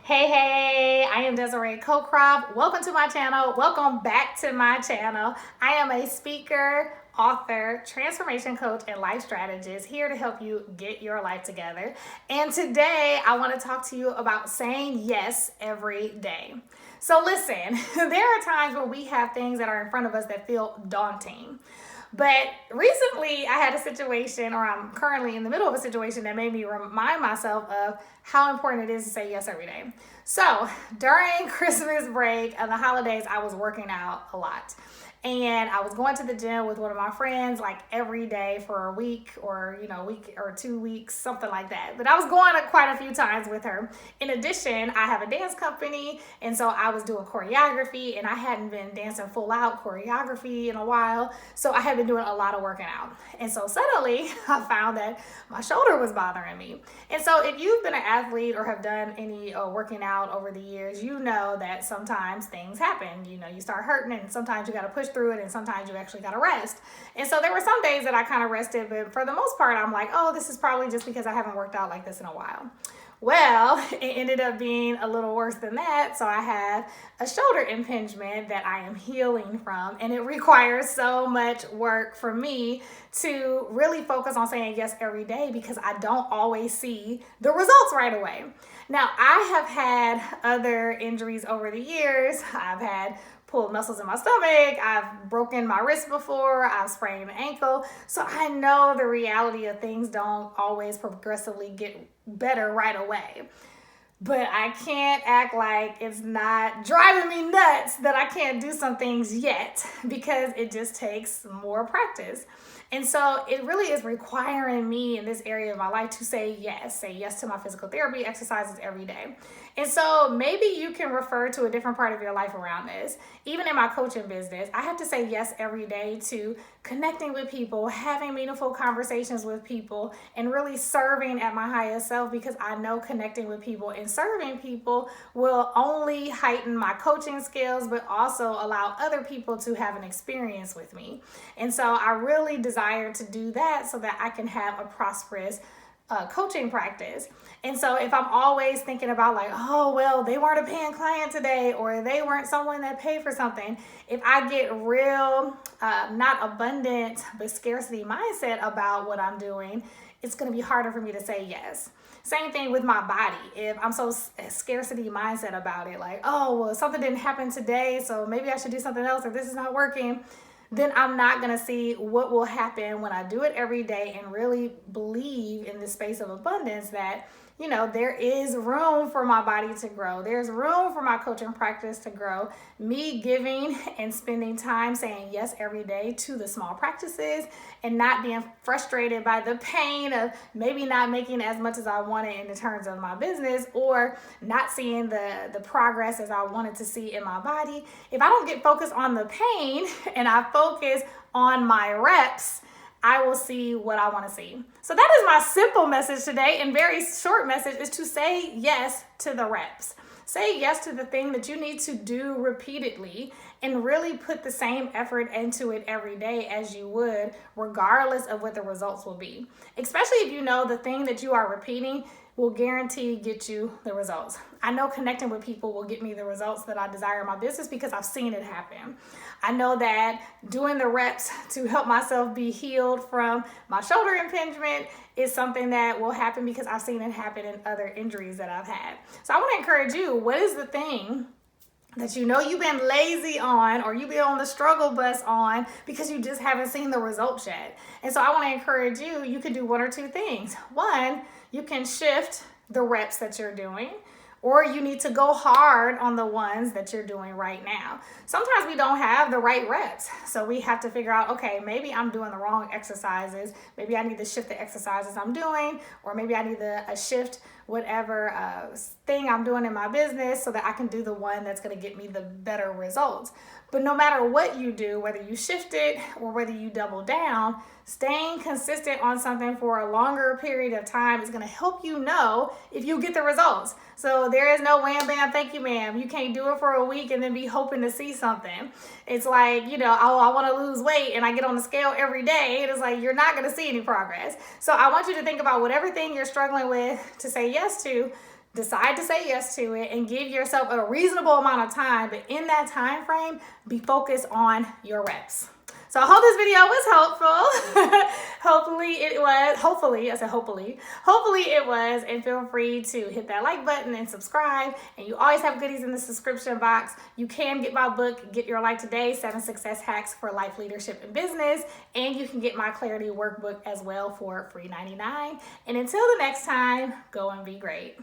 Hey, I am Desiree Cocrop. Welcome to my channel. Welcome back to my channel. I am a speaker, author, transformation coach, and life strategist here to help you get your life together. And today I want to talk to you about saying yes every day. So listen, there are times when we have things that are in front of us that feel daunting. But recently I had a situation, or I'm currently in the middle of a situation that made me remind myself of how important it is to say yes every day. So during Christmas break and the holidays, I was working out a lot. And I was going to the gym with one of my friends like every day for a week or, week or 2 weeks, something like that. But I was going quite a few times with her. In addition, I have a dance company. And so I was doing choreography and I hadn't been dancing full out choreography in a while. So I had been doing a lot of working out. And so suddenly I found that my shoulder was bothering me. And so if you've been an athlete or have done any working out over the years, you know that sometimes things happen. You start hurting and sometimes you got to push through it and sometimes you actually got to rest. And so there were some days that I kind of rested, but for the most part, I'm like, oh, this is probably just because I haven't worked out like this in a while. Well, it ended up being a little worse than that. So I have a shoulder impingement that I am healing from, and it requires so much work for me to really focus on saying yes every day because I don't always see the results right away. Now, I have had other injuries over the years. I've had pulled muscles in my stomach. I've broken my wrist before. I've sprained an ankle. So I know the reality of things don't always progressively get better right away. But I can't act like it's not driving me nuts that I can't do some things yet because it just takes more practice. And so it really is requiring me in this area of my life to say yes to my physical therapy exercises every day. And so maybe you can refer to a different part of your life around this. Even in my coaching business, I have to say yes every day to connecting with people, having meaningful conversations with people, and really serving at my highest self because I know connecting with people and serving people will only heighten my coaching skills, but also allow other people to have an experience with me. And so I really desire to do that so that I can have a prosperous coaching practice. And so if I'm always thinking about like, oh, well, they weren't a paying client today, or they weren't someone that paid for something, if I get real, not abundant, but scarcity mindset about what I'm doing, it's going to be harder for me to say yes. Same thing with my body. If I'm so scarcity mindset about it, like, oh, well, something didn't happen today, so maybe I should do something else, or this is not working, then I'm not going to see what will happen when I do it every day and really believe in the space of abundance that, there is room for my body to grow. There's room for my coaching practice to grow. Me giving and spending time saying yes every day to the small practices and not being frustrated by the pain of maybe not making as much as I wanted in the terms of my business or not seeing the progress as I wanted to see in my body. If I don't get focused on the pain and I focus on my reps, I will see what I want to see. So that is my simple message today, and very short message is to say yes to the reps. Say yes to the thing that you need to do repeatedly and really put the same effort into it every day as you would, regardless of what the results will be. Especially if you know the thing that you are repeating will guarantee get you the results. I know connecting with people will get me the results that I desire in my business because I've seen it happen. I know that doing the reps to help myself be healed from my shoulder impingement is something that will happen because I've seen it happen in other injuries that I've had. So I want to encourage you, what is the thing that you've been lazy on or you've been on the struggle bus on because you just haven't seen the results yet? And so I want to encourage you, you can do one or two things. One, you can shift the reps that you're doing, or you need to go hard on the ones that you're doing right now. Sometimes we don't have the right reps. So we have to figure out, okay, maybe I'm doing the wrong exercises. Maybe I need to shift the exercises I'm doing, or maybe I need to shift whatever thing I'm doing in my business so that I can do the one that's going to get me the better results. But no matter what you do, whether you shift it or whether you double down, staying consistent on something for a longer period of time is going to help you know if you get the results. So there is no wham, bam, thank you, ma'am. You can't do it for a week and then be hoping to see something. It's like, oh, I want to lose weight and I get on the scale every day. It is like, you're not going to see any progress. So I want you to think about whatever thing you're struggling with to say yes to. decide to say yes to it and give yourself a reasonable amount of time, but in that time frame, be focused on your reps. So I hope this video was helpful. Hopefully it was. Hopefully it was. And feel free to hit that like button and subscribe. And you always have goodies in the subscription box. You can get my book, Get Your Life Today, 7 Success Hacks for Life, Leadership, and Business. And you can get my Clarity Workbook as well for free $99. And until the next time, go and be great.